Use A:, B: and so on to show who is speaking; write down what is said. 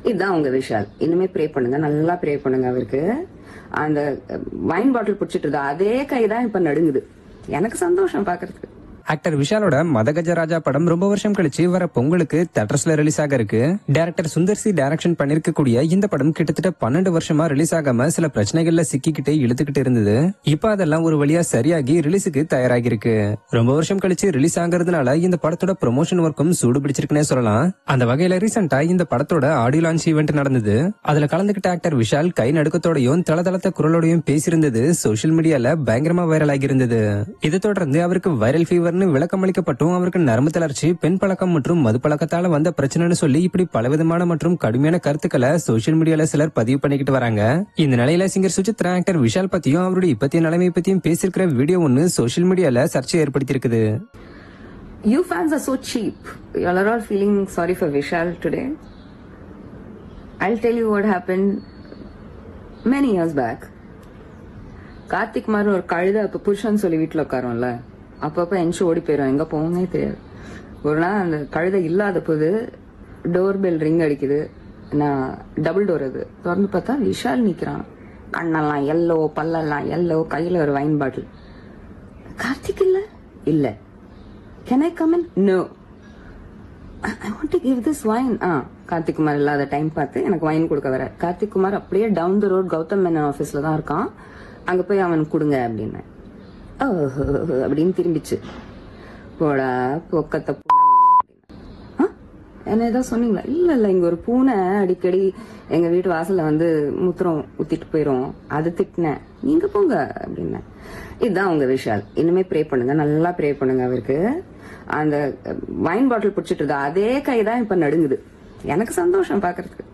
A: இதுதான் உங்க விஷால். இனிமே ப்ரே பண்ணுங்க, நல்லா ப்ரே பண்ணுங்க. அவருக்கு அந்த வைன் பாட்டில் பிடிச்சிட்டு இருந்தா அதே கைதான் இப்ப நடுங்குது. எனக்கு சந்தோஷம் பாக்குறதுக்கு.
B: ஆக்டர் விஷாலோட மதகஜராஜா படம் ரொம்ப வருஷம் கழிச்சு வர பொங்கலுக்கு தியேட்டர்ஸ்ல ரிலீஸ் ஆக இருக்கு. டைரக்டர் சுந்தர் சி டைரக்ஷன் பண்ணிருக்கக்கூடிய இந்த படம் கிட்டத்தட்ட 12 வருஷமா ரிலீஸ் ஆகாம சில பிரச்சனைகள்ல சிக்கிக்கிட்டு இழுத்துக்கிட்டு இருந்தது. இப்ப அதெல்லாம் ஒரு வழியா சரியாகி ரிலீஸுக்கு தயாராகி இருக்கு. ரொம்ப வருஷம் கழிச்சு ரிலீஸ் ஆகிறதுனால இந்த படத்தோட ப்ரொமோஷன் ஒர்க்கும் சூடு பிடிச்சிருக்குன்னே சொல்லலாம். அந்த வகையில ரீசெண்டா இந்த படத்தோட ஆடியோ லான்ச் ஈவென்ட் நடந்தது. அதுல கலந்துகிட்ட ஆக்டர் விஷால் கை நடுக்கத்தோடையும் தளதளத்த குரலோடையும் பேசியிருந்தது சோசியல் மீடியால பயங்கரமா வைரல் ஆகி இருந்தது. இதை தொடர்ந்து அவருக்கு வைரல் ஃபீவர் விளக்கம் அளிக்கப்பட்டும் அவருக்கு நரம்பு தளர்ச்சி, பெண் பழக்கம் மற்றும் மது பழக்கத்தால வந்த பிரச்சனைன்னு சொல்லி இப்படி பலவிதமான மற்றும் கடுமையான கருத்துக்களை சோசியல் மீடியால சிலர் பதிவு பண்ணிக்கிட்டு வராங்க. இந்த நிலையில சிங்கர் சுசித்ரா ஆக்டர் விஷால் பத்தியும் அவருடைய இப்பத்திய நிலைமை பத்தியும் பேசியிருக்கிற வீடியோ ஒன்னு சோசியல் மீடியால சர்ச்சை ஏற்படுத்தி இருக்குது.
A: You fans are so cheap. You all are all feeling sorry for Vishal today. I'll tell you what happened many years back. Karthik மாதிரி ஒரு கழுதை அப்ப புருஷன் சொல்லி வீட்டுல உட்காரும்ல, அப்பப்ப என்ச்சு ஓடி போயிடும், எங்க போகவே தெரியாது. ஒரு நாள் அந்த கழுதை இல்லாத போது டோர் பெல் ரிங் அடிக்குது. நான் டபுள் டோர் அது திறந்து பார்த்தா விஷால் நிக்கிறான். கண்ணெல்லாம் எல்லோ, பல்லெல்லாம் எல்லோ, கையில ஒரு வைன் பாட்டில். கார்த்திக் இல்ல இல்ல. Can I come in? No, I want to give this wine. Karthik Kumar இல்லாத டைம் பார்த்து எனக்கு வைன் கொடுக்க வர. கார்த்திக் குமார் அப்படியே down the road Gautham Menon ஆபீஸ்ல தான் இருக்கான். அங்க போய் அவன் கொடுங்க அப்படின்னு அப்படின்னு திரும்பிச்சு. போடா பொக்கத்த என்ன ஏதாவது சொன்னீங்களா? இல்ல இல்ல, இங்க ஒரு பூனை அடிக்கடி எங்க வீட்டு வாசல்ல வந்து மூத்திரம் ஊத்திட்டு போயிரும், அது திட்டினேன், நீங்க போங்க அப்படின்னு. இதுதான் உங்க விஷால். இனிமே ப்ரே பண்ணுங்க, நல்லா ப்ரே பண்ணுங்க. அவருக்கு அந்த வைன் பாட்டில் பிடிச்சிட்டு இருந்தா அதே கைதான் இப்ப நடுங்குது. எனக்கு சந்தோஷம் பாக்குறதுக்கு.